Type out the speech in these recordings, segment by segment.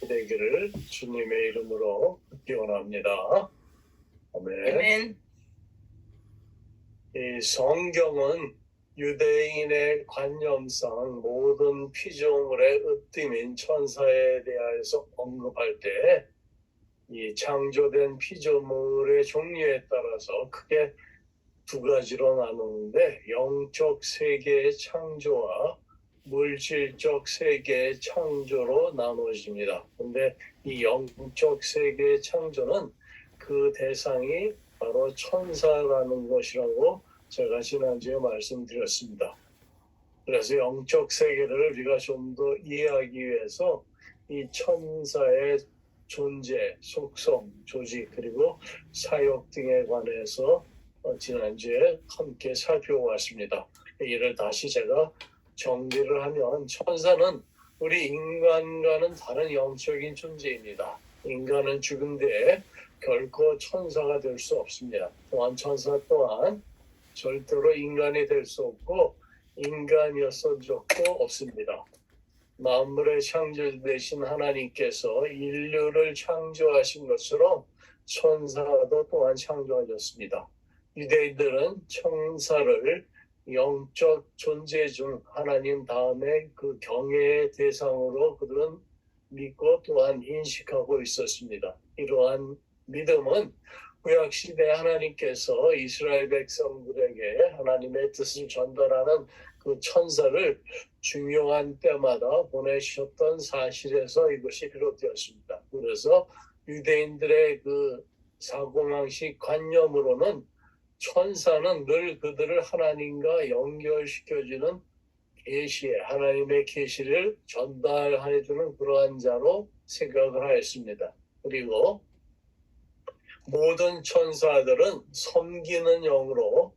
되기를 주님의 이름으로 기원합니다. 아멘. 아멘. 이 성경은 유대인의 관념상 모든 피조물의 으뜸인 천사에 대하여서 언급할 때 이 창조된 피조물의 종류에 따라서 크게 두 가지로 나누는데 영적 세계의 창조와 물질적 세계의 창조로 나누어집니다. 근데 이 영적 세계의 창조는 그 대상이 바로 천사라는 것이라고 제가 지난주에 말씀드렸습니다. 그래서 영적 세계를 우리가 좀 더 이해하기 위해서 이 천사의 존재, 속성, 조직, 그리고 사역 등에 관해서 지난주에 함께 살펴보았습니다. 이를 다시 제가 정리를 하면 천사는 우리 인간과는 다른 영적인 존재입니다. 인간은 죽은 뒤에 결코 천사가 될 수 없습니다. 또한 천사 또한 절대로 인간이 될 수 없고 인간이었을 적도 없습니다. 만물의 창조되신 하나님께서 인류를 창조하신 것처럼 천사도 또한 창조하셨습니다. 유대인들은 천사를 영적 존재 중 하나님 다음에 그 경외의 대상으로 그들은 믿고 또한 인식하고 있었습니다. 이러한 믿음은 구약시대 하나님께서 이스라엘 백성들에게 하나님의 뜻을 전달하는 그 천사를 중요한 때마다 보내셨던 사실에서 이것이 비롯되었습니다. 그래서 유대인들의 그 사고방식 관념으로는 천사는 늘 그들을 하나님과 연결시켜주는 계시에 하나님의 계시를 전달해주는 그러한 자로 생각을 하였습니다. 그리고 모든 천사들은 섬기는 영으로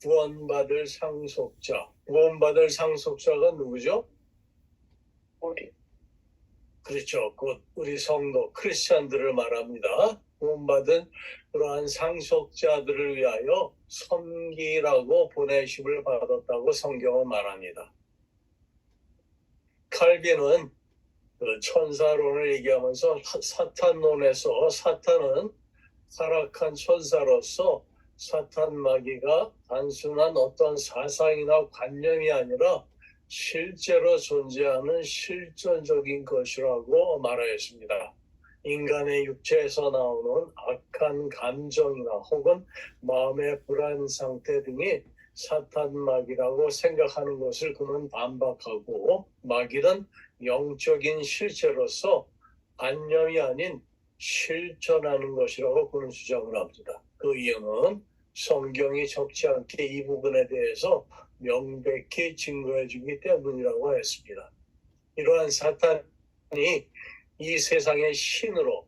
구원받을 상속자. 구원받을 상속자가 누구죠? 우리. 그렇죠. 곧 우리 성도 크리스찬들을 말합니다. 구원받은 그러한 상속자들을 위하여 섬기라고 보내심을 받았다고 성경은 말합니다. 칼빈은 그 천사론을 얘기하면서 사탄론에서 사탄은 타락한 천사로서 사탄 마귀가 단순한 어떤 사상이나 관념이 아니라 실제로 존재하는 실존적인 것이라고 말하였습니다. 인간의 육체에서 나오는 악한 감정이나 혹은 마음의 불안 상태 등이 사탄 마귀라고 생각하는 것을 그는 반박하고 마귀는 영적인 실체로서 관념이 아닌 실존하는 것이라고 그는 주장을 합니다. 그 이유는 성경이 적지 않게 이 부분에 대해서 명백히 증거해 주기 때문이라고 했습니다. 이러한 사탄이 이 세상의 신으로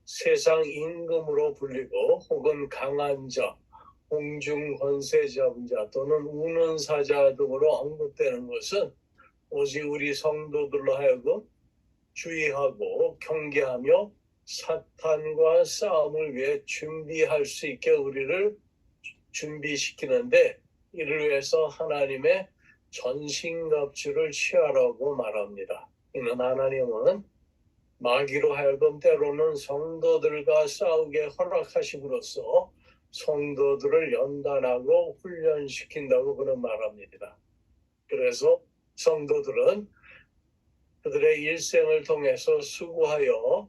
세상 임금으로 불리고 혹은 강한 자, 공중 권세 잡은 자 또는 우는 사자 등으로 언급되는 것은 오직 우리 성도들로 하여금 주의하고 경계하며 사탄과 싸움을 위해 준비할 수 있게 우리를 준비시키는데 이를 위해서 하나님의 전신갑주를 취하라고 말합니다. 이는 하나님은 마귀로 하여금 때로는 성도들과 싸우게 허락하심으로써 성도들을 연단하고 훈련시킨다고 그는 말합니다. 그래서 성도들은 그들의 일생을 통해서 수고하여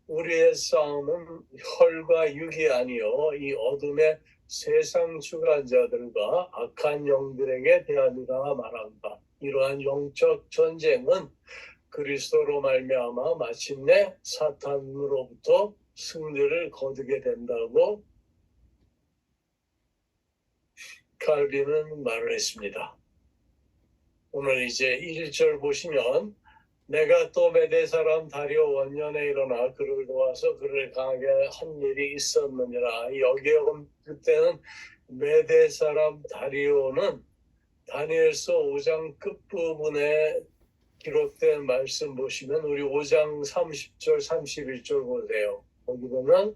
우리의 싸움은 혈과 육이 아니요 이 어둠의 세상 주관자들과 악한 영들에게 대함이라 말한다. 이러한 영적 전쟁은 그리스도로 말미암아 마침내 사탄으로부터 승리를 거두게 된다고 칼빈은 말을 했습니다. 오늘 이제 1절 보시면 내가 또 메대 사람 다리오 원년에 일어나 그를 도와서 그를 강하게 한 일이 있었느니라. 여기에 그때는 메대 사람 다리오는 다니엘서 5장 끝부분에 기록된 말씀 보시면 우리 5장 30절 31절 보세요. 거기 보면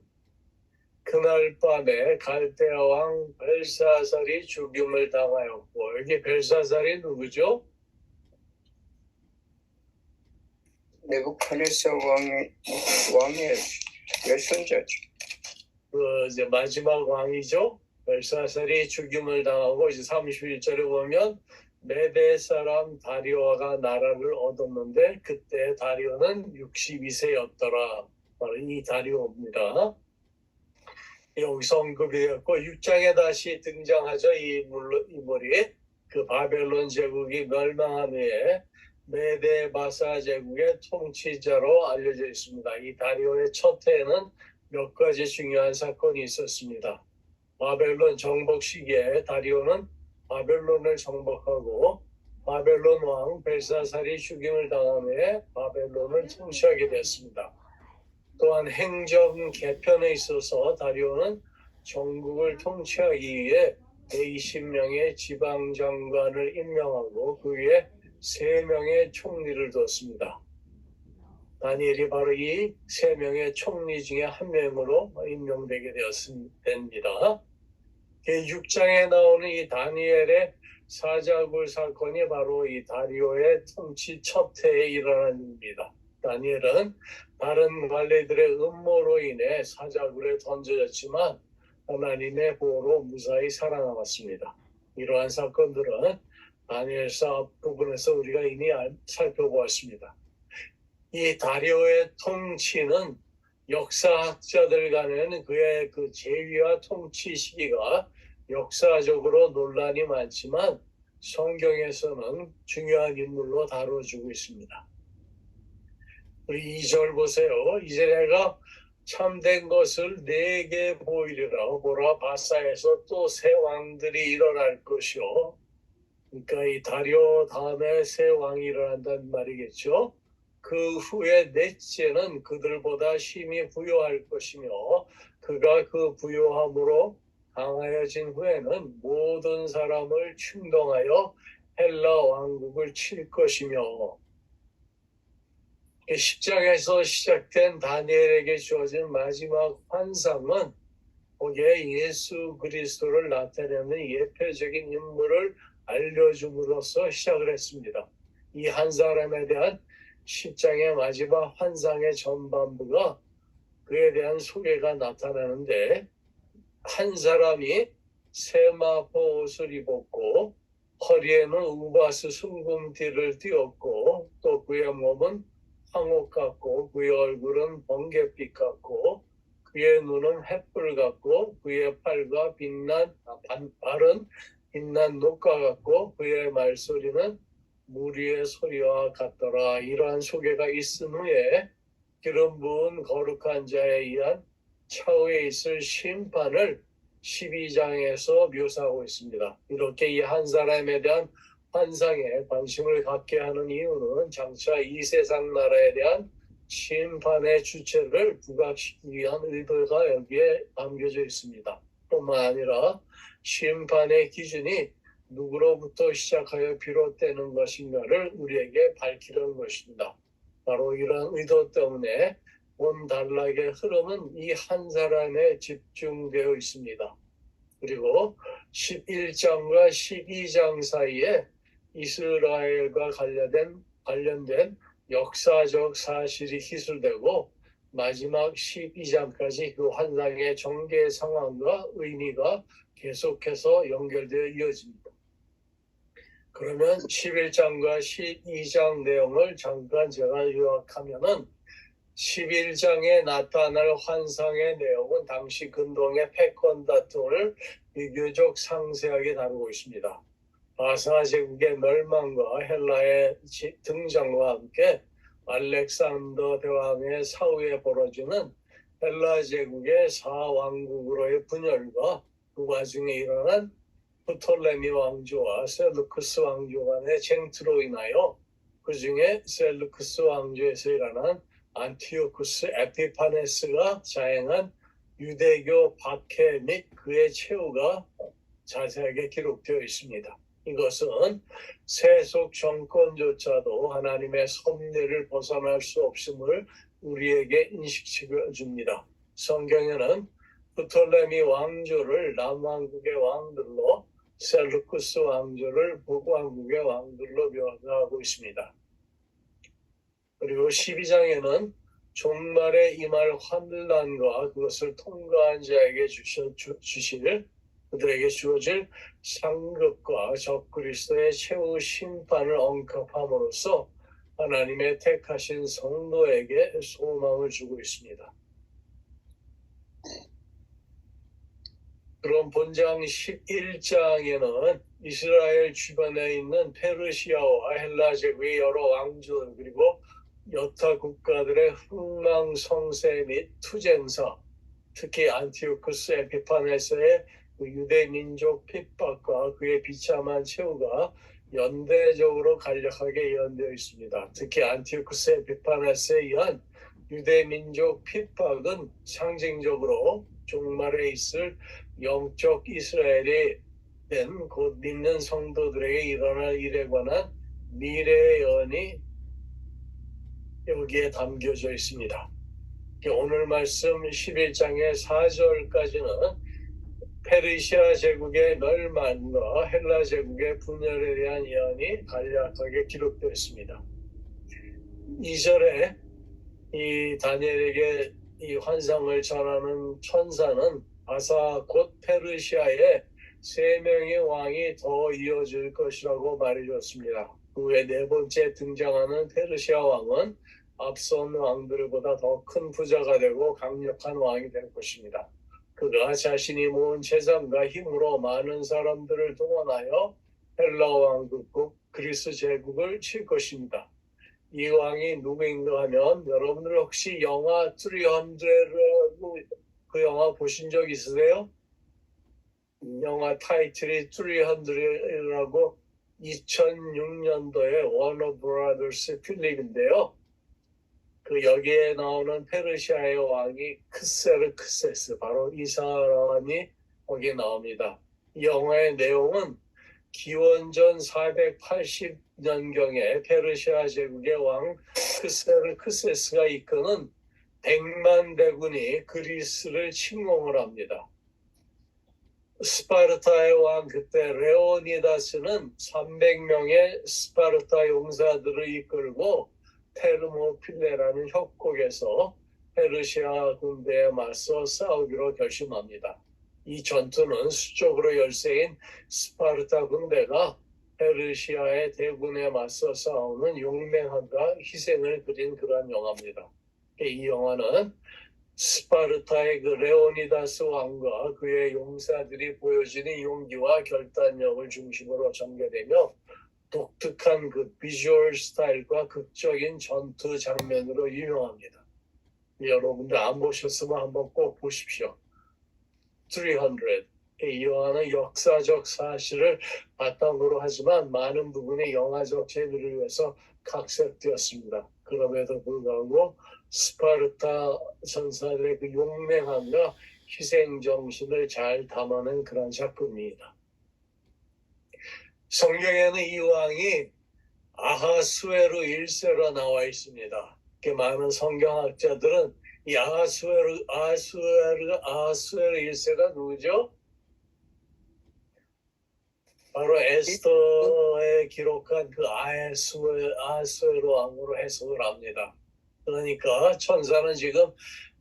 그날 밤에 갈대아 왕 벨사살이 죽임을 당하였고 여기 벨사살이 누구죠? 네부카네살 왕의 외손자죠. 이제 마지막 왕이죠. 벨사살이 죽임을 당하고 이제 31절에 보면 메대 사람 다리오가 나라를 얻었는데 그때 다리오는 62세였더라. 바로 이 다리오입니다. 여기서 언급이 되었고 6장에 다시 등장하죠. 이 인물이 그 바벨론 제국이 멸망한 후에 메대 바사 제국의 통치자로 알려져 있습니다. 이 다리오의 첫 해에는 몇 가지 중요한 사건이 있었습니다. 바벨론 정복 시기에 다리오는 바벨론을 정복하고 바벨론 왕 벨사살이 죽임을 당한 후에 바벨론을 통치하게 되었습니다. 또한 행정 개편에 있어서 다리오는 전국을 통치하기 위해 120명의 지방장관을 임명하고 그 위에 3명의 총리를 뒀습니다. 다니엘이 바로 이 3명의 총리 중에 한 명으로 임명되게 되었습니다. 6장에 나오는 이 다니엘의 사자굴 사건이 바로 이 다리오의 통치 첫 해에 일어난 일입니다. 다니엘은 다른 관리들의 음모로 인해 사자굴에 던져졌지만 하나님의 보호로 무사히 살아남았습니다. 이러한 사건들은 다니엘서 앞부분에서 우리가 이미 살펴보았습니다. 이 다리오의 통치는 역사학자들 간에는 그의 그 재위와 통치 시기가 역사적으로 논란이 많지만 성경에서는 중요한 인물로 다뤄주고 있습니다. 우리 2절 보세요. 이제 내가 참된 것을 내게 보이리라. 보라 바사에서 또 새 왕들이 일어날 것이요. 그러니까 이 다리오 다음에 새 왕이 일어난다는 말이겠죠. 그 후에 넷째는 그들보다 힘이 부요할 것이며 그가 그 부요함으로 강하여진 후에는 모든 사람을 충동하여 헬라 왕국을 칠 것이며 10장에서 시작된 다니엘에게 주어진 마지막 환상은 거기에 예수 그리스도를 나타내는 예표적인 인물을 알려줌으로써 시작을 했습니다. 이 한 사람에 대한 10장의 마지막 환상의 전반부가 그에 대한 소개가 나타나는데 한 사람이 세마포 옷을 입었고 허리에는 우바스 순금띠를 띠었고 또 그의 몸은 황옥 같고 그의 얼굴은 번갯빛 같고 그의 눈은 햇불 같고 그의 발은 빛난 녹과 같고 그의 말소리는 물 위의 소리와 같더라. 이러한 소개가 있은 후에 기름 부은 거룩한 자에 의한 차후에 있을 심판을 12장에서 묘사하고 있습니다. 이렇게 이 한 사람에 대한 환상에 관심을 갖게 하는 이유는 장차 이 세상 나라에 대한 심판의 주체를 부각시키기 위한 의도가 여기에 담겨져 있습니다. 뿐만 아니라 심판의 기준이 누구로부터 시작하여 비롯되는 것인가를 우리에게 밝히는 것입니다. 바로 이러한 의도 때문에 온 단락의 흐름은 이 한 사람에 집중되어 있습니다. 그리고 11장과 12장 사이에 이스라엘과 관련된 역사적 사실이 기술되고 마지막 12장까지 그 환상의 전개 상황과 의미가 계속해서 연결되어 이어집니다. 그러면 11장과 12장 내용을 잠깐 제가 요약하면은 11장에 나타날 환상의 내용은 당시 근동의 패권 다툼을 비교적 상세하게 다루고 있습니다. 바사 제국의 멸망과 헬라의 등장과 함께 알렉산더 대왕의 사후에 벌어지는 헬라 제국의 사왕국으로의 분열과 그 와중에 일어난 프톨레미 왕조와 셀루크스 왕조 간의 쟁투로 인하여 그 중에 셀루크스 왕조에서 일어난 안티오쿠스 에피파네스가 자행한 유대교 박해 및 그의 최후가 자세하게 기록되어 있습니다. 이것은 세속 정권조차도 하나님의 섭리를 벗어날 수 없음을 우리에게 인식시켜 줍니다. 성경에는 프톨레미 왕조를 남왕국의 왕들로 셀루쿠스 왕조를 북왕국의 왕들로 묘사하고 있습니다. 그리고 12장에는 종말에 임할 환난과 그것을 통과한 자에게 주실 그들에게 주어질 상급과 적그리스도의 최후 심판을 언급함으로써 하나님의 택하신 성도에게 소망을 주고 있습니다. 그럼 본장 11장에는 이스라엘 주변에 있는 페르시아와 헬라 제국의 여러 왕조들 그리고 여타 국가들의 흥망성쇠 및 투쟁사, 특히 안티오쿠스 에피파네스의 유대 민족 핍박과 그의 비참한 최후가 연대적으로 간략하게 예언되어 있습니다. 특히 안티오쿠스 에피파네스에 의한 유대 민족 핍박은 상징적으로 종말에 있을 영적 이스라엘이 된 곧 믿는 성도들에게 일어날 일에 관한 미래의 예언이 여기에 담겨져 있습니다. 오늘 말씀 11장의 4절까지는 페르시아 제국의 멸망과 헬라 제국의 분열에 대한 예언이 간략하게 기록되어 있습니다. 2절에 이 다니엘에게 이 환상을 전하는 천사는 바사 곧 페르시아의 3명의 왕이 더 이어질 것이라고 말해줬습니다. 그 후에 4번째 등장하는 페르시아 왕은 앞선 왕들보다 더 큰 부자가 되고 강력한 왕이 될 것입니다. 그가 자신이 모은 재산과 힘으로 많은 사람들을 동원하여 헬라 왕국 그리스 제국을 칠 것입니다. 이 왕이 누구인가 하면 여러분들 혹시 영화 300라고 그 영화 보신 적 있으세요? 영화 타이틀이 300이라고 2006년도에 워너 브라더스 필름인데요. 그 여기에 나오는 페르시아의 왕이 크세르크세스 바로 이 사람이 거기에 나옵니다. 이 영화의 내용은 기원전 480년경에 페르시아 제국의 왕 크세르크세스가 이끄는 100만 대군이 그리스를 침공을 합니다. 스파르타의 왕 그때 레오니다스는 300명의 스파르타 용사들을 이끌고 테르모필레라는 협곡에서 페르시아 군대에 맞서 싸우기로 결심합니다. 이 전투는 수적으로 열세인 스파르타 군대가 페르시아의 대군에 맞서 싸우는 용맹함과 희생을 그린 그러한 영화입니다. 이 영화는 스파르타의 그 레오니다스 왕과 그의 용사들이 보여주는 용기와 결단력을 중심으로 전개되며 독특한 그 비주얼 스타일과 극적인 전투 장면으로 유명합니다. 여러분들 안 보셨으면 한번 꼭 보십시오. 300. 이 영화는 역사적 사실을 바탕으로 하지만 많은 부분이 영화적 재미를 위해서 각색되었습니다. 그럼에도 불구하고 스파르타 전사들의 그 용맹함과 희생 정신을 잘 담아낸 그런 작품입니다. 성경에는 이 왕이 아하수에르 1세로 나와 있습니다. 많은 성경학자들은 이 아하수에르 1세가 누구죠? 바로 에스더에 기록한 그 아하수에르 왕으로 해석을 합니다. 그러니까 천사는 지금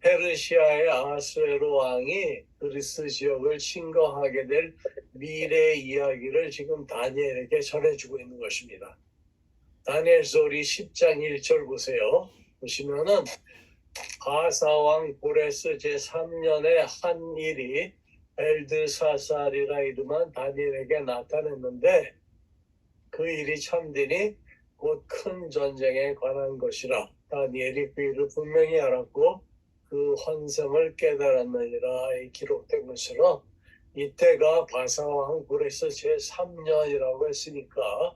페르시아의 아하수에르 왕이 그리스 지역을 침공하게 될 미래 이야기를 지금 다니엘에게 전해주고 있는 것입니다. 다니엘서 우리 10장 1절 보세요. 보시면은 바사왕 고레스 제3년의 한 일이 벨드사살이라 이름한 다니엘에게 나타났는데 그 일이 참되니 곧 큰 전쟁에 관한 것이라. 다니엘이 그 일을 분명히 알았고 그 환상을 깨달았느니라 기록된 것처럼 이때가 바사왕 고레스 제3년이라고 했으니까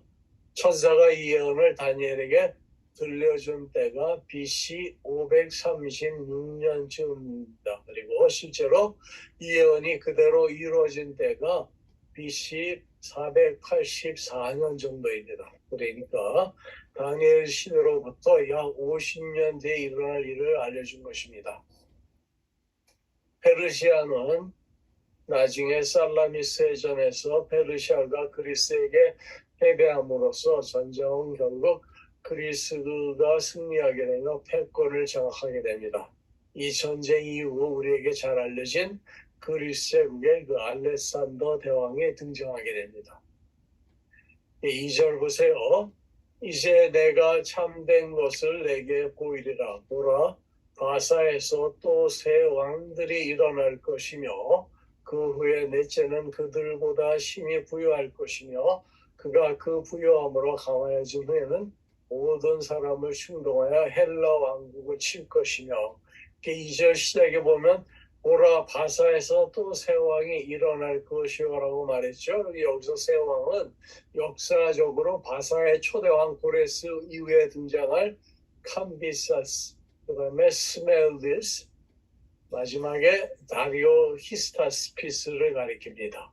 천사가 이 예언을 다니엘에게 들려준 때가 BC 536년쯤입니다. 그리고 실제로 이 예언이 그대로 이루어진 때가 BC 484년 정도입니다. 그러니까 다니엘 시대로부터 약 50년 뒤에 일어날 일을 알려준 것입니다. 페르시아는 나중에 살라미스 해전에서 페르시아가 그리스에게 패배함으로써 전쟁은 결국 그리스가 승리하게 되며 패권을 장악하게 됩니다. 이 전쟁 이후 우리에게 잘 알려진 그리스 제국의 그 알렉산더 대왕이 등장하게 됩니다. 2절 보세요. 이제 내가 참된 것을 내게 보이리라. 보라, 바사에서 또 새 왕들이 일어날 것이며 그 후에 넷째는 그들보다 힘이 부유할 것이며 그가 그 부유함으로 강하여진 후에는 모든 사람을 충동하여 헬라 왕국을 칠 것이며 2절 시작에 보면 보라 바사에서 또 새 왕이 일어날 것이요라고 말했죠. 여기서 새 왕은 역사적으로 바사의 초대왕 고레스 이후에 등장할 캄비사스, 그다음에 스멜디스, 마지막에 다리오 히스타스피스를 가리킵니다.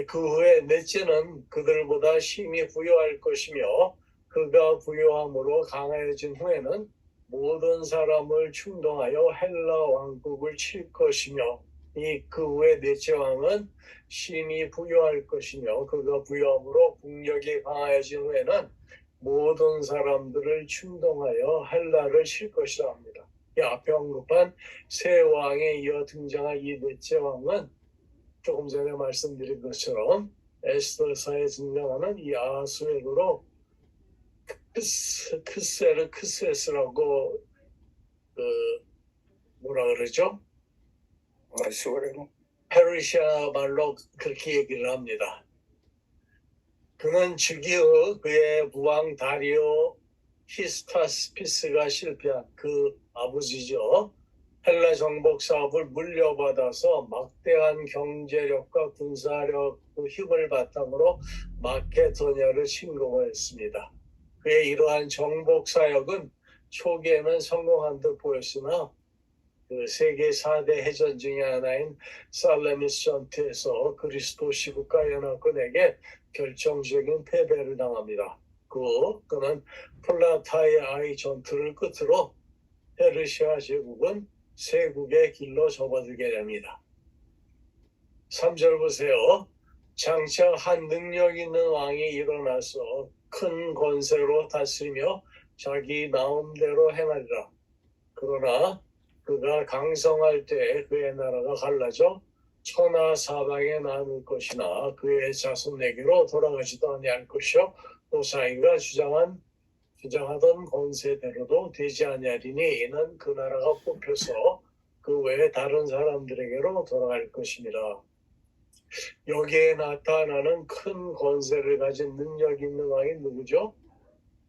그 후에 넷째는 그들보다 힘이 부여할 것이며 그가 부여함으로 강해진 후에는 모든 사람을 충동하여 헬라 왕국을 칠 것이며 그 후에 넷째 왕은 힘이 부여할 것이며 그가 부여함으로 국력이 강해진 후에는 모든 사람들을 충동하여 헬라를 칠 것이라 합니다. 이 앞에 언급한 새 왕에 이어 등장할 이 넷째 왕은 조금 전에 말씀드린 것처럼 에스더사에 등장하는 이 아수에르로 크세스라고 뭐라 그러죠? 아수에르. 페르시아 말로 그렇게 얘기를 합니다. 그는 즉위의 그의 부왕 다리오 히스타스피스가 실패한 그 아버지죠. 헬라 정복 사업을 물려받아서 막대한 경제력과 군사력 힘을 바탕으로 마케도니아를 침공했습니다. 그의 이러한 정복 사역은 초기에는 성공한 듯 보였으나 그 세계 4대 해전 중의 하나인 살레미스 전투에서 그리스도 시국과 연합군에게 결정적인 패배를 당합니다. 그는 플라타이아의 전투를 끝으로 페르시아 제국은 세국의 길로 접어들게 됩니다. 3절 보세요. 장차 한 능력 있는 왕이 일어나서 큰 권세로 다스리며 자기 마음대로 행하리라. 그러나 그가 강성할 때 그의 나라가 갈라져 천하 사방에 나눌 것이나 그의 자손에게로 돌아가지도 아니할 것이요 또 자기가 주장하던 권세대로도 되지 아니하리니 이는 그 나라가 뽑혀서 그 외에 다른 사람들에게로 돌아갈 것이니라. 여기에 나타나는 큰 권세를 가진 능력 있는 왕이 누구죠?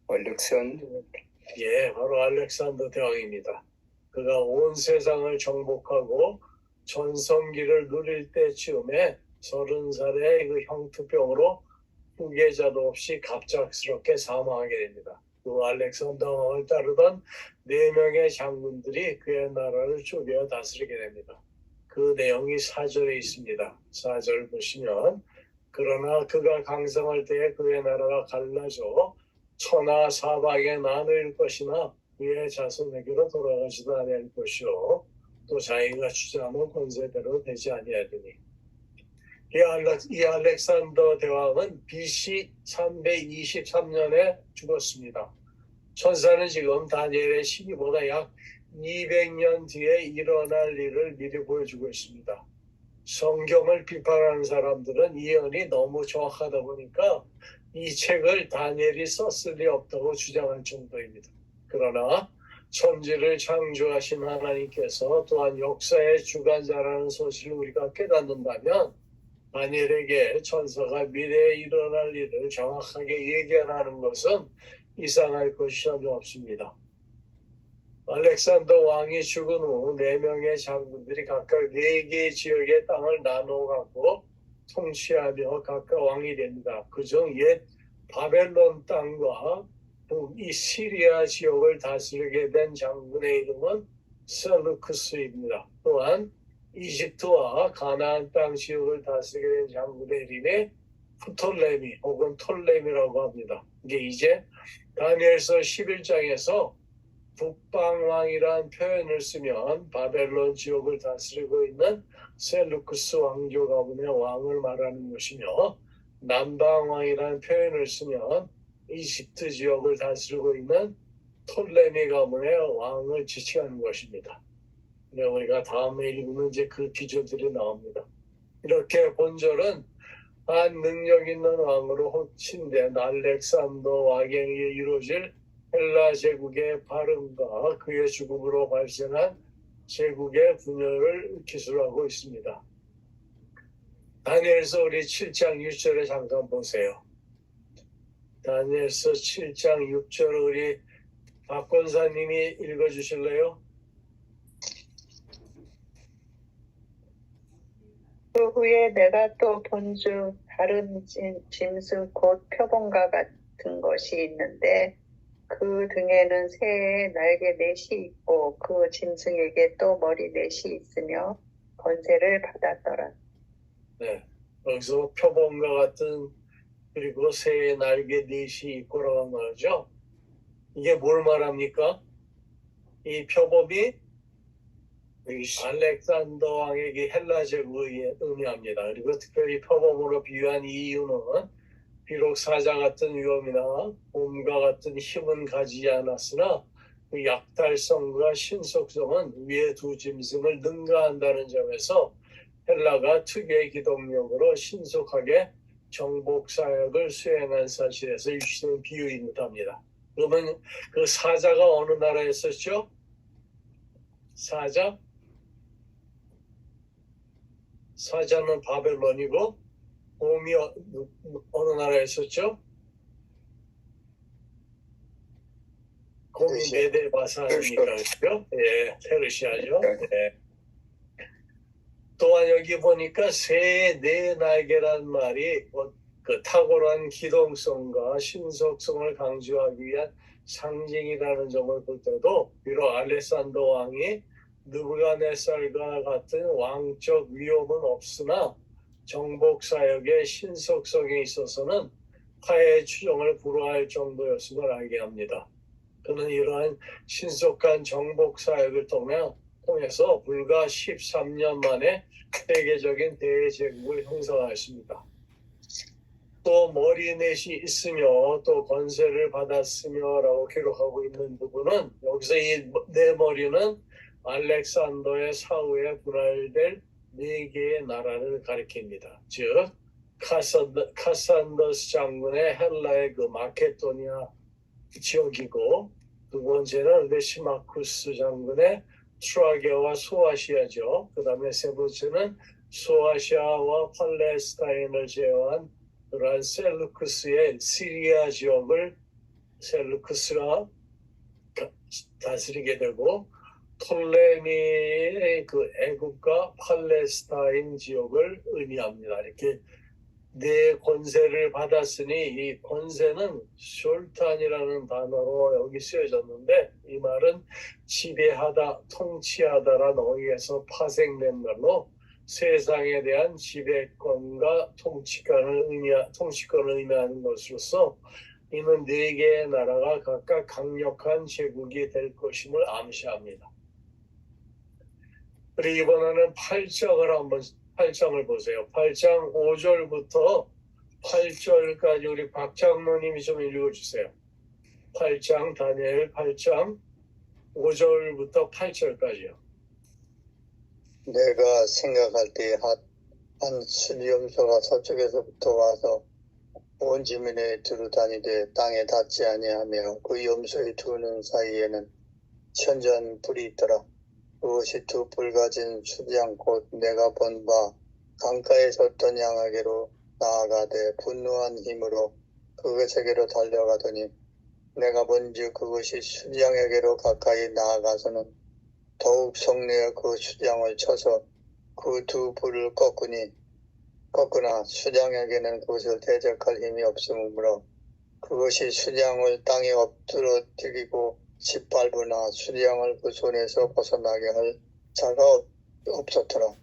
알렉산더. 바로 알렉산더 대왕입니다. 그가 온 세상을 정복하고 전성기를 누릴 때쯤에 30살의 그 형투병으로 후계자도 없이 갑작스럽게 사망하게 됩니다. 그 알렉산더 왕을 따르던 4명의 장군들이 그의 나라를 쪼개어 다스리게 됩니다. 그 내용이 4절에 있습니다. 4절 보시면 그러나 그가 강성할 때에 그의 나라가 갈라져 천하 사방에 나눌 것이나 그의 자손에게로 돌아가지도 아니할 것이요 또 자기가 주장하는 권세대로 되지 아니하리니. 이 알렉산더 대왕은 BC 323년에 죽었습니다. 천사는 지금 다니엘의 시기보다 약 200년 뒤에 일어날 일을 미리 보여주고 있습니다. 성경을 비판하는 사람들은 예언이 너무 정확하다 보니까 이 책을 다니엘이 썼을 리 없다고 주장할 정도입니다. 그러나 천지를 창조하신 하나님께서 또한 역사의 주관자라는 사실을 우리가 깨닫는다면 다니엘에게 천사가 미래에 일어날 일을 정확하게 예견하는 것은 이상할 것이 전혀 없습니다. 알렉산더 왕이 죽은 후 4명의 장군들이 각각 4개의 지역의 땅을 나누어 갖고 통치하며 각각 왕이 됩니다. 그중 옛 바벨론 땅과 북이 시리아 지역을 다스리게 된 장군의 이름은 셀루크스입니다. 또한 이집트와 가나안 땅 지역을 다스리게 된 장군의 이름이 프톨레미 혹은 톨레미라고 합니다. 이게 이제 다니엘서 11장에서 북방왕이라는 표현을 쓰면 바벨론 지역을 다스리고 있는 셀루크스 왕조 가문의 왕을 말하는 것이며 남방왕이라는 표현을 쓰면 이집트 지역을 다스리고 있는 톨레미 가문의 왕을 지칭하는 것입니다. 우리가 다음에 읽으면 이제 그 기조들이 나옵니다. 이렇게 본절은 한 능력 있는 왕으로 호칭된 알렉산더 왕에 의해 이루어질 헬라 제국의 발흥과 그의 죽음으로 발생한 제국의 분열을 기술하고 있습니다. 다니엘서 우리 7장 6절에 잠깐 보세요. 다니엘서 7장 6절을 우리 박 권사님이 읽어주실래요? 그 후에 내가 또 본즉 다른 짐승 곧 표범과 같은 것이 있는데 그 등에는 새의 날개 넷이 있고 그 짐승에게 또 머리 넷이 있으며 권세를 받았더라. 네, 여기서 표범과 같은 그리고 새의 날개 넷이 있고라고 한 거죠. 이게 뭘 말합니까? 이 표범이 알렉산더 왕에게 헬라 제국을 의미합니다. 그리고 특별히 표범으로 비유한 이유는 비록 사자 같은 위엄이나 곰과 같은 힘은 가지지 않았으나 그 약탈성과 신속성은 위의 두 짐승을 능가한다는 점에서 헬라가 특유의 기동력으로 신속하게 정복 사역을 수행한 사실에서 유추된 비유인 듯합니다. 그러면 그 사자가 어느 나라에 있었죠? 사자는 바벨론이고 곰이 어느 나라에 있었죠? 곰이 메데 바사니까 그렇죠? 예, 페르시아죠. 예. 또한 여기 보니까 새의 네 날개란 말이 그 탁월한 기동성과 신속성을 강조하기 위한 상징이라는 점을 볼 때도 비록 알렉산더 왕이 느부갓네살과 같은 왕적 위엄은 없으나 정복 사역의 신속성에 있어서는 타의 추종을 불허할 정도였음을 알게 합니다. 그는 이러한 신속한 정복 사역을 통해서 불과 13년 만에 세계적인 대제국을 형성하였습니다. 또 머리넷이 있으며 또 권세를 받았으며 라고 기록하고 있는 부분은 여기서 이 네 머리는 알렉산더의 사후에 분할될 네 개의 나라를 가리킵니다. 즉 카산더스 장군의 헬라의 그 마케도니아 지역이고 두 번째는 레시마쿠스 장군의 트라게와 소아시아죠. 그 다음에 세 번째는 소아시아와 팔레스타인을 제외한 그러한 셀루크스의 시리아 지역을 셀루크스가 다스리게 되고 톨레미의 그 애국과 팔레스타인 지역을 의미합니다. 이렇게 네 권세를 받았으니 이 권세는 숄탄이라는 단어로 여기 쓰여졌는데 이 말은 지배하다, 통치하다라는 어휘에서 파생된 말로 세상에 대한 지배권과 통치권을 의미하는 것으로서 이는 네 개의 나라가 각각 강력한 제국이 될 것임을 암시합니다. 그리고 이번에는 8장을 보세요. 8장 5절부터 8절까지 우리 박 장로님이 좀 읽어주세요. 8장 다니엘 8장 5절부터 8절까지요. 내가 생각할 때 한 수리염소가 서쪽에서부터 와서 온 지면에 두루 다니되 땅에 닿지 아니하며 그 염소의 두 눈 사이에는 현저한 불이 있더라. 그것이 두 불 가진 수장 곧 내가 본 바 강가에 섰던 양에게로 나아가되 분노한 힘으로 그것에게로 달려가더니 내가 본즉 그것이 수장에게로 가까이 나아가서는 더욱 성내어 그 수장을 쳐서 그 두 불을 꺾으나 수장에게는 그것을 대적할 힘이 없으므로 그것이 수장을 땅에 엎드러뜨리고 짓밟으나 수장을 그 손에서 벗어나게 할 자가 없었더라.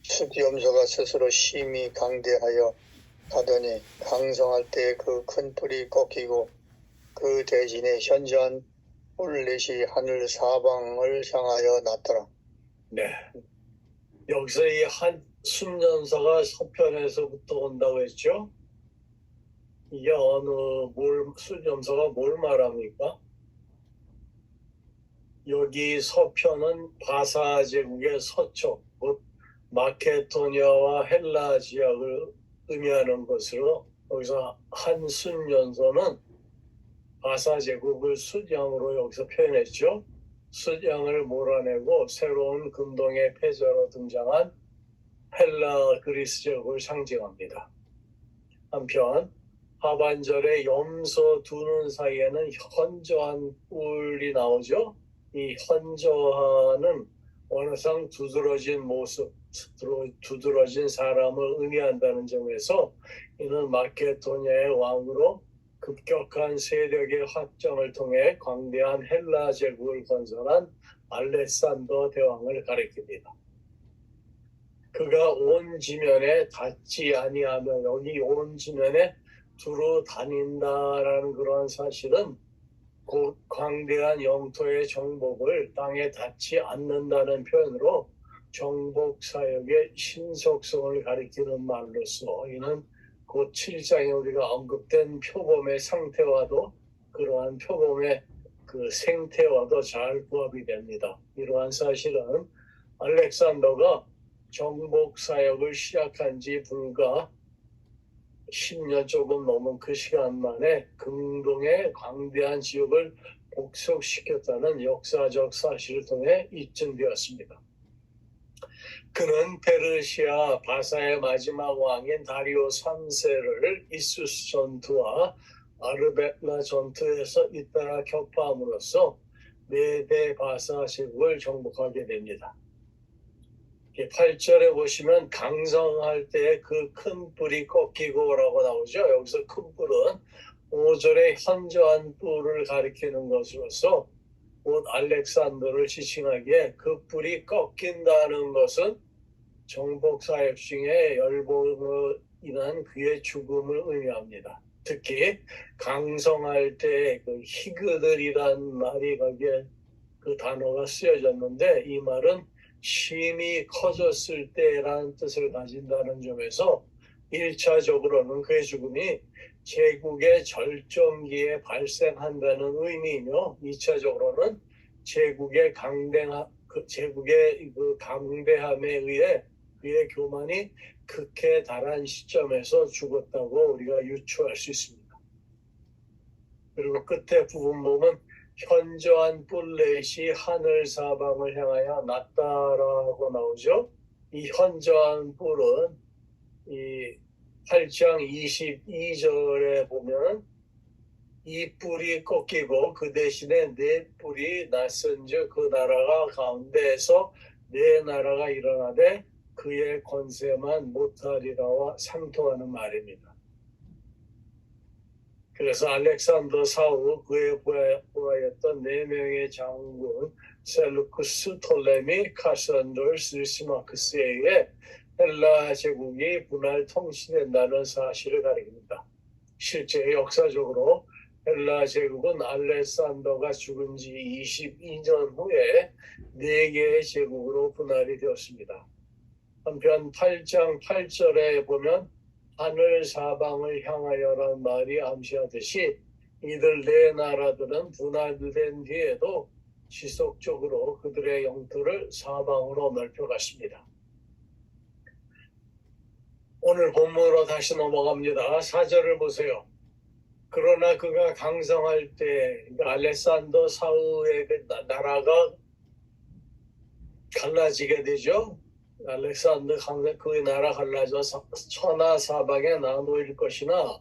수염소가 스스로 심히 강대하여 가더니 강성할 때 그 큰 불이 꺾이고 그 대신에 현저한 뿔렛이 하늘 사방을 향하여 났더라. 네. 여기서 이 한 순년사가 서편에서부터 온다고 했죠. 이게 수렴서가 뭘 말합니까? 여기 서편은 바사 제국의 서쪽, 곧 마케도니아와 헬라 지역을 의미하는 것으로 여기서 한순연서는 바사 제국을 숫양으로 여기서 표현했죠. 숫양을 몰아내고 새로운 금동의 패자로 등장한 헬라 그리스 제국을 상징합니다. 한편 하반절에 염소 두 눈 사이에는 현저한 뿔이 나오죠. 이 현저한은 원어상 두드러진 모습, 두드러진 사람을 의미한다는 점에서 이는 마케도니아의 왕으로 급격한 세력의 확장을 통해 광대한 헬라 제국을 건설한 알렉산더 대왕을 가리킵니다. 그가 온 지면에 닿지 아니하며, 여기 온 지면에 두루 다닌다라는 그러한 사실은 곧 광대한 영토의 정복을 땅에 닿지 않는다는 표현으로 정복 사역의 신속성을 가리키는 말로서 이는 곧 7장에 우리가 언급된 표범의 상태와도 그러한 표범의 그 생태와도 잘 부합이 됩니다. 이러한 사실은 알렉산더가 정복 사역을 시작한 지 불과 10년 조금 넘은 그 시간 만에 금동의 광대한 지역을 복속시켰다는 역사적 사실을 통해 입증되었습니다. 그는 페르시아 바사의 마지막 왕인 다리오 3세를 이수스 전투와 아르벨라 전투에서 잇따라 격파함으로써 메대 바사 제국을 정복하게 됩니다. 8절에 보시면 강성할 때 그 큰 뿔이 꺾이고라고 나오죠. 여기서 큰 뿔은 5절의 현저한 뿔을 가리키는 것으로서 곧 알렉산더를 지칭하기에 그 뿔이 꺾인다는 것은 정복 사역 중에 열봉으로 인한 그의 죽음을 의미합니다. 특히 강성할 때 그 히그들이란 말이 거기에 그 단어가 쓰여졌는데 이 말은 심히 커졌을 때라는 뜻을 가진다는 점에서 1차적으로는 그의 죽음이 제국의 절정기에 발생한다는 의미이며 2차적으로는 제국의 그 강대함에 의해 그의 교만이 극에 달한 시점에서 죽었다고 우리가 유추할 수 있습니다. 그리고 끝에 부분 보면 현저한 뿔렛이 하늘 사방을 향하여 났다라고 나오죠. 이 현저한 뿔은 이 8장 22절에 보면 이 뿔이 꺾이고 그 대신에 네 뿔이 났은즉 그 나라가 가운데에서 네 나라가 일어나되 그의 권세만 못하리라와 상통하는 말입니다. 그래서 알렉산더 사후 그의 부하였던 4명의 장군 셀루쿠스, 톨레미, 카산돌스, 리시마크스에 의해 헬라 제국이 분할 통치된다는 사실을 가리킵니다. 실제 역사적으로 헬라 제국은 알렉산더가 죽은 지 22년 후에 4개의 제국으로 분할이 되었습니다. 한편 8장 8절에 보면 하늘 사방을 향하여라는 말이 암시하듯이 이들 4나라들은 분할된 뒤에도 지속적으로 그들의 영토를 사방으로 넓혀갔습니다. 오늘 본문으로 다시 넘어갑니다. 4절을 보세요. 그러나 그가 강성할 때 알렉산더 사후의 나라가 갈라지게 되죠. 알렉산더 강성 그 나라 갈라져서 천하 사방에 나누일 것이나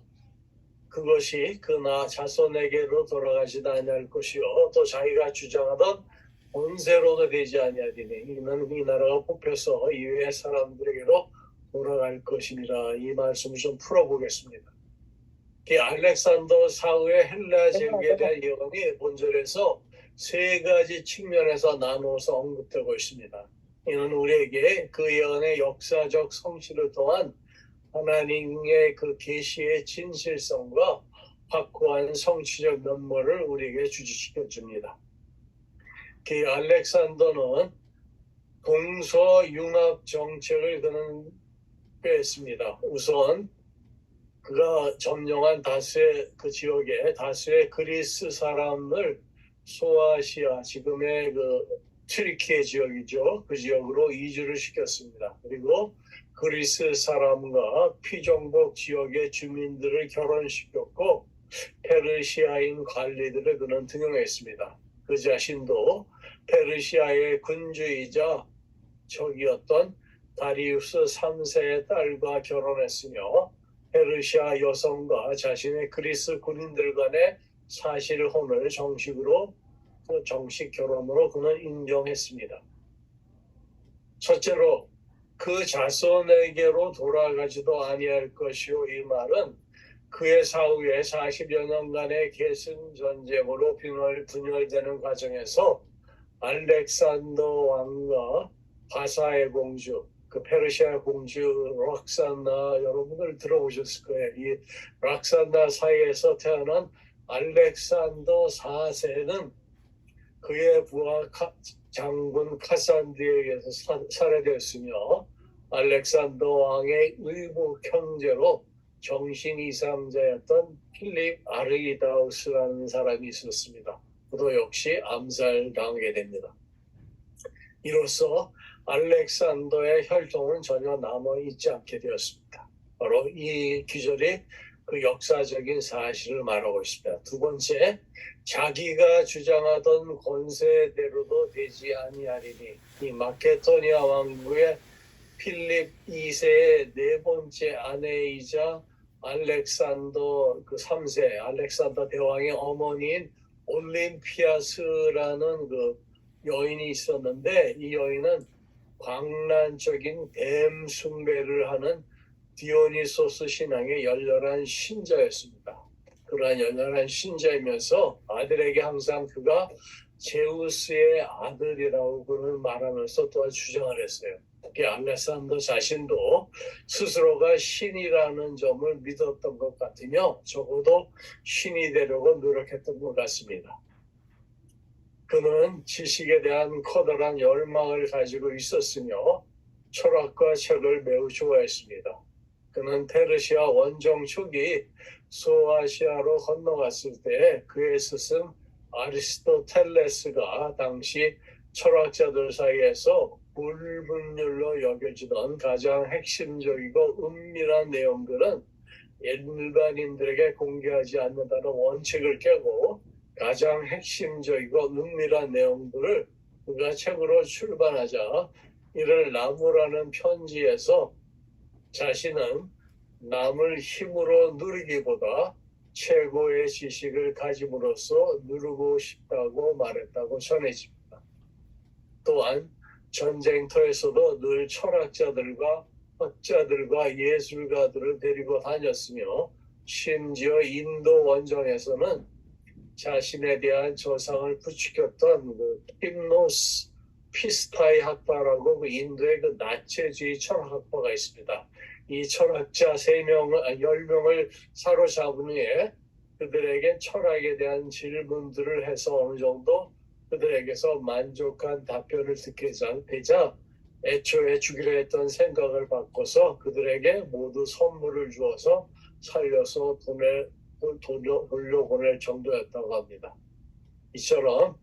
그것이 그나 자손에게로 돌아가지도 아니할 것이요 또 자기가 주장하던 본세로도 되지 아니하리니 이는 이 나라가 뽑혀서 이외의 사람들에게로 돌아갈 것이니라. 이 말씀을 좀 풀어보겠습니다. 이 알렉산더 사후의 헬라 제국에 대한 예언이 본절에서 3가지 측면에서 나누어서 언급되고 있습니다. 이는 우리에게 그 예언의 역사적 성취를 통한 하나님의 그 계시의 진실성과 확고한 성취적 면모를 우리에게 주지시켜 줍니다. 그 알렉산더는 동서 융합 정책을 그는 꾀했습니다. 우선 그가 점령한 다수의 그 지역에 다수의 그리스 사람을 소아시아, 지금의 그 튀르키예 지역이죠. 그 지역으로 이주를 시켰습니다. 그리고 그리스 사람과 피정복 지역의 주민들을 결혼시켰고 페르시아인 관리들을 그는 등용했습니다. 그 자신도 페르시아의 군주이자 적이었던 다리우스 3세의 딸과 결혼했으며 페르시아 여성과 자신의 그리스 군인들 간의 사실혼을 정식 결혼으로 그는 인정했습니다. 첫째로 그 자손에게로 돌아가지도 아니할 것이요, 이 말은 그의 사후에 40여 년간의 계승 전쟁으로 분열되는 과정에서 알렉산더 왕과 바사의 공주, 그 페르시아 공주 락산나, 여러분들 들어보셨을 거예요. 이 락산나 사이에서 태어난 알렉산더 4세는 그의 부하 장군 카산드에 의해서 살해되었으며 알렉산더 왕의 의복 형제로 정신 이상자였던 필립 아르이다우스라는 사람이 있었습니다. 그도 역시 암살당하게 됩니다. 이로써 알렉산더의 혈통은 전혀 남아있지 않게 되었습니다. 바로 이 기절이 그 역사적인 사실을 말하고 있습니다. 두 번째, 자기가 주장하던 권세대로도 되지 아니하리니, 이 마케도니아 왕국의 필립 2세의 네 번째 아내이자 알렉산더 그 3세, 알렉산더 대왕의 어머니인 올림피아스라는 그 여인이 있었는데, 이 여인은 광란적인 뱀 숭배를 하는 디오니소스 신앙의 열렬한 신자였습니다. 그러한 열렬한 신자이면서 아들에게 항상 그가 제우스의 아들이라고 그는 말하면서 또한 주장을 했어요. 특히 알렉산더 자신도 스스로가 신이라는 점을 믿었던 것 같으며 적어도 신이 되려고 노력했던 것 같습니다. 그는 지식에 대한 커다란 열망을 가지고 있었으며 철학과 책을 매우 좋아했습니다. 그는 페르시아 원정 초기 소아시아로 건너갔을 때 그의 스승 아리스토텔레스가 당시 철학자들 사이에서 불분율로 여겨지던 가장 핵심적이고 은밀한 내용들은 일반인들에게 공개하지 않는다는 원칙을 깨고 가장 핵심적이고 은밀한 내용들을 그가 책으로 출版하자 이를 나무라는 편지에서 자신은 남을 힘으로 누리기보다 최고의 지식을 가짐으로써 누르고 싶다고 말했다고 전해집니다. 또한 전쟁터에서도 늘 철학자들과 학자들과 예술가들을 데리고 다녔으며 심지어 인도 원정에서는 자신에 대한 저상을 부추겼던 그 킴노스 피스타이 학파라고 그 인도의 그 나체주의 철학학파가 있습니다. 이 철학자 10명을 사로잡은 후에 그들에게 철학에 대한 질문들을 해서 어느 정도 그들에게서 만족한 답변을 듣게 되자 애초에 주기로 했던 생각을 바꿔서 그들에게 모두 선물을 주어서 살려서 돌려보낼 정도였다고 합니다. 이처럼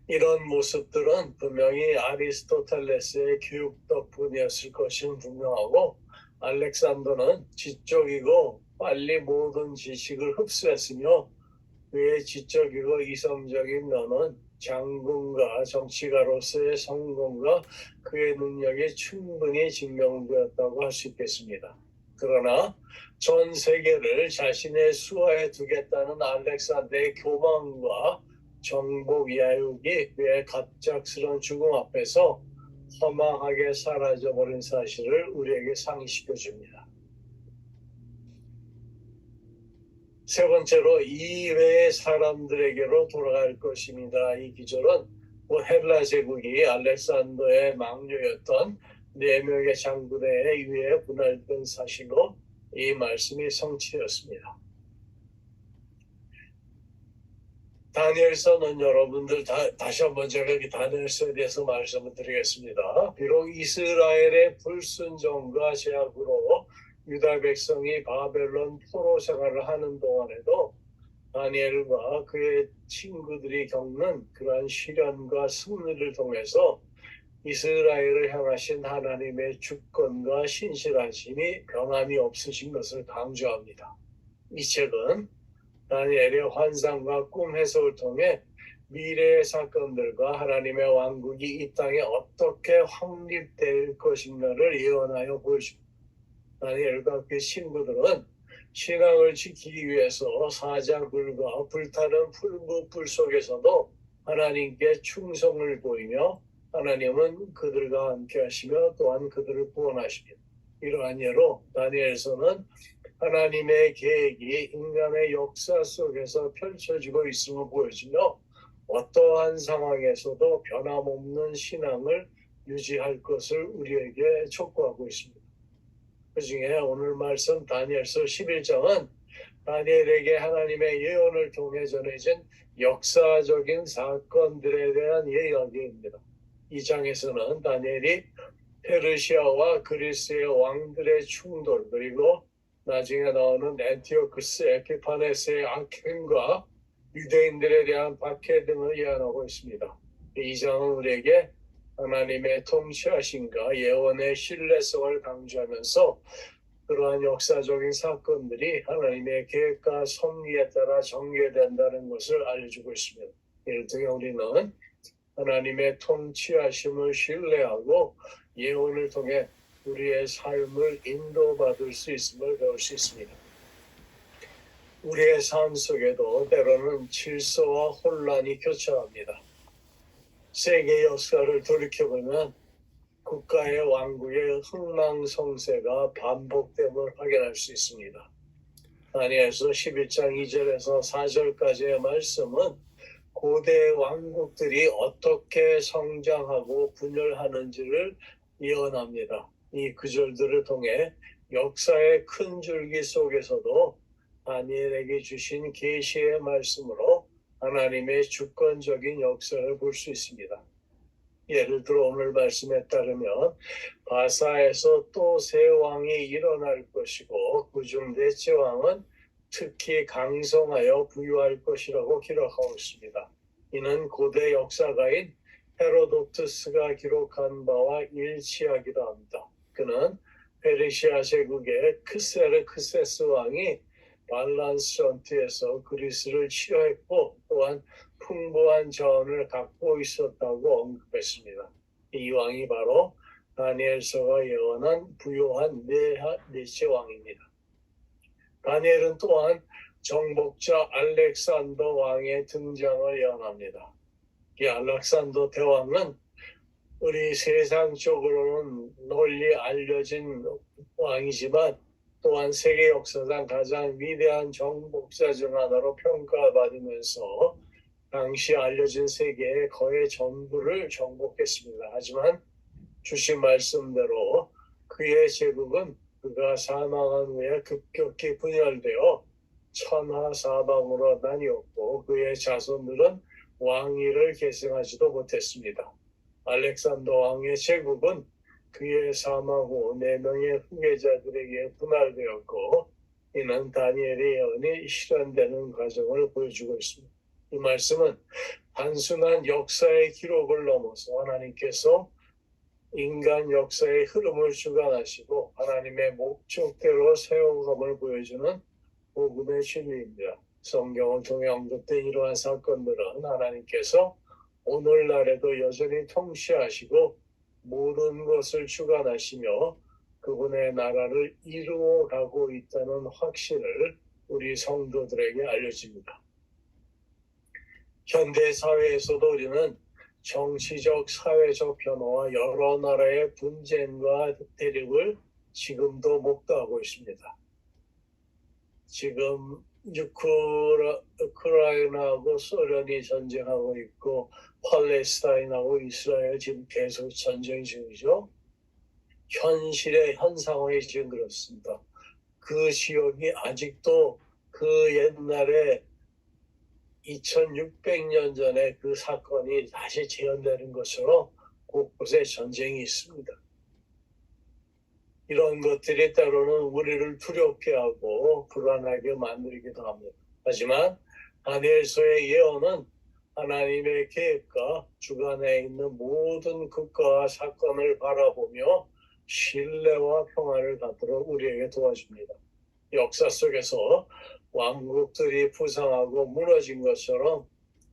이런 모습들은 분명히 아리스토텔레스의 교육 덕분이었을 것은 분명하고 알렉산더는 지적이고 빨리 모든 지식을 흡수했으며 그의 지적이고 이성적인 면은 장군과 정치가로서의 성공과 그의 능력이 충분히 증명되었다고 할 수 있겠습니다. 그러나 전 세계를 자신의 수하에 두겠다는 알렉산더의 교만과 정복 야욕이 그의 갑작스러운 죽음 앞에서 허망하게 사라져버린 사실을 우리에게 상기시켜 줍니다. 세 번째로 이외의 사람들에게로 돌아갈 것입니다. 이 기절은 헬라 제국이 알렉산더의 망녀였던 4명의 장군에 의해 분할된 사실로 이 말씀이 성취되었습니다. 다니엘서는 여러분들 다시 한번 제가 다니엘서에 대해서 말씀을 드리겠습니다. 비록 이스라엘의 불순종과 제약으로 유다 백성이 바벨론 포로 생활을 하는 동안에도 다니엘과 그의 친구들이 겪는 그러한 시련과 승리를 통해서 이스라엘을 향하신 하나님의 주권과 신실하심이 변함이 없으신 것을 강조합니다. 이 책은 다니엘의 환상과 꿈 해석을 통해 미래의 사건들과 하나님의 왕국이 이 땅에 어떻게 확립될 것인가를 예언하여 보여줍니다. 다니엘과 그 친구들은 신앙을 지키기 위해서 사자굴과 불타는 풀무불 속에서도 하나님께 충성을 보이며 하나님은 그들과 함께 하시며 또한 그들을 구원하십니다. 이러한 예로 다니엘서는 하나님의 계획이 인간의 역사 속에서 펼쳐지고 있음을 보여주며 어떠한 상황에서도 변함없는 신앙을 유지할 것을 우리에게 촉구하고 있습니다. 그 중에 오늘 말씀 다니엘서 11장은 다니엘에게 하나님의 예언을 통해 전해진 역사적인 사건들에 대한 이야기입니다. 이 장에서는 다니엘이 페르시아와 그리스의 왕들의 충돌 그리고 나중에 나오는 안티오쿠스 에피파네스의 악행과 유대인들에 대한 박해 등을 예언하고 있습니다. 이 장은 우리에게 하나님의 통치하심과 예언의 신뢰성을 강조하면서 그러한 역사적인 사건들이 하나님의 계획과 섭리에 따라 전개된다는 것을 알려주고 있습니다. 이를 통해 우리는 하나님의 통치하심을 신뢰하고 예언을 통해 우리의 삶을 인도받을 수 있음을 배울 수 있습니다. 우리의 삶 속에도 때로는 질서와 혼란이 교차합니다. 세계 역사를 돌이켜보면 국가의 왕국의 흥망성쇠가 반복됨을 확인할 수 있습니다. 다니엘서 11장 2절에서 4절까지의 말씀은 고대 왕국들이 어떻게 성장하고 분열하는지를 예언합니다. 이 구절들을 통해 역사의 큰 줄기 속에서도 다니엘에게 주신 계시의 말씀으로 하나님의 주권적인 역사를 볼 수 있습니다. 예를 들어 오늘 말씀에 따르면 바사에서 또 새 왕이 일어날 것이고 그중 넷째 왕은 특히 강성하여 부유할 것이라고 기록하고 있습니다. 이는 고대 역사가인 헤로도투스가 기록한 바와 일치하기도 합니다. 그는 페르시아 제국의 크세르크세스 왕이 발란스 전투에서 그리스를 치료했고 또한 풍부한 자원을 갖고 있었다고 언급했습니다. 이 왕이 바로 다니엘서가 예언한 부요한 넷째 왕입니다. 다니엘은 또한 정복자 알렉산더 왕의 등장을 예언합니다. 이 알렉산더 대왕은 우리 세상적으로는 널리 알려진 왕이지만 또한 세계 역사상 가장 위대한 정복자 중 하나로 평가받으면서 당시 알려진 세계의 거의 전부를 정복했습니다. 하지만 주신 말씀대로 그의 제국은 그가 사망한 후에 급격히 분열되어 천하사방으로 나뉘었고 그의 자손들은 왕위를 계승하지도 못했습니다. 알렉산더 왕의 제국은 그의 사망 후 4명의 후계자들에게 분할되었고 이는 다니엘의 예언이 실현되는 과정을 보여주고 있습니다. 이 말씀은 단순한 역사의 기록을 넘어서 하나님께서 인간 역사의 흐름을 주관하시고 하나님의 목적대로 세워감을 보여주는 복음의 진리입니다. 성경을 통해 언급된 이러한 사건들은 하나님께서 오늘날에도 여전히 통치하시고 모든 것을 주관하시며 그분의 나라를 이루어가고 있다는 확신을 우리 성도들에게 알려줍니다. 현대 사회에서도 우리는 정치적, 사회적 변화와 여러 나라의 분쟁과 대립을 지금도 목도하고 있습니다. 지금 우크라이나하고 소련이 전쟁하고 있고 팔레스타인하고 이스라엘 지금 계속 전쟁 중이죠. 현 상황이 지금 그렇습니다. 그 지역이 아직도 그 옛날에 2600년 전에 그 사건이 다시 재현되는 것처럼 곳곳에 전쟁이 있습니다. 이런 것들이 때로는 우리를 두렵게 하고 불안하게 만들기도 합니다. 하지만 다니엘서의 예언은 하나님의 계획과 주관에 있는 모든 국가와 사건을 바라보며 신뢰와 평안을 갖도록 우리에게 도와줍니다. 역사 속에서 왕국들이 부상하고 무너진 것처럼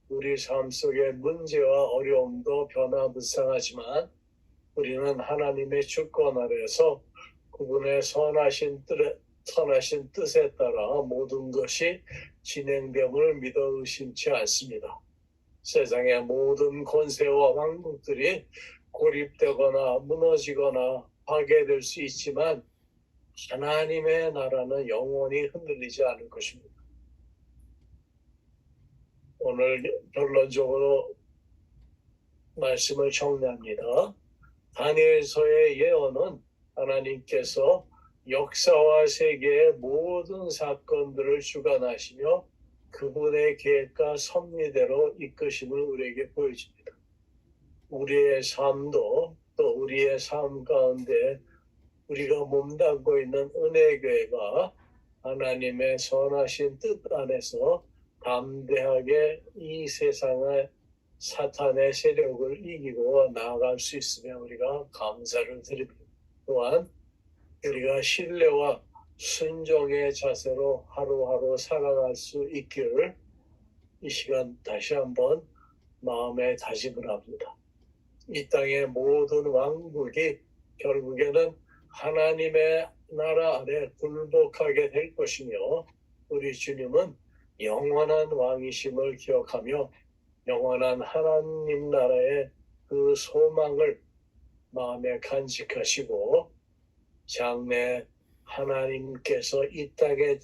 우리 삶 속의 문제와 어려움도 변화무쌍하지만 우리는 하나님의 주권 아래서 그분의 선하신 뜻에 따라 모든 것이 진행됨을 믿어 의심치 않습니다. 세상의 모든 권세와 왕국들이 고립되거나 무너지거나 파괴될 수 있지만 하나님의 나라는 영원히 흔들리지 않을 것입니다. 오늘 결론적으로 말씀을 정리합니다. 다니엘서의 예언은 하나님께서 역사와 세계의 모든 사건들을 주관하시며 그분의 계획과 섭리대로 이끄심을 우리에게 보여줍니다. 우리의 삶도 또 우리의 삶 가운데 우리가 몸담고 있는 은혜교회가 하나님의 선하신 뜻 안에서 담대하게 이 세상의 사탄의 세력을 이기고 나아갈 수 있으면 우리가 감사를 드립니다. 또한 우리가 신뢰와 순종의 자세로 하루하루 살아갈 수 있기를 이 시간 다시 한번 마음에 다짐을 합니다. 이 땅의 모든 왕국이 결국에는 하나님의 나라 아래 굴복하게 될 것이며 우리 주님은 영원한 왕이심을 기억하며 영원한 하나님 나라의 그 소망을 마음에 간직하시고 장래 하나님께서 이 땅에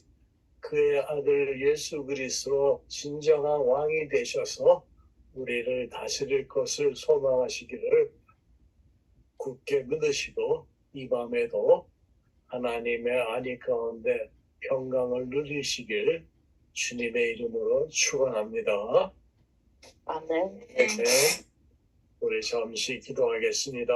그의 아들 예수 그리스도로 진정한 왕이 되셔서 우리를 다스릴 것을 소망하시기를 굳게 믿으시고 이 밤에도 하나님의 안위 가운데 평강을 누리시길 주님의 이름으로 축원합니다. 아멘. 네. 우리 잠시 기도하겠습니다.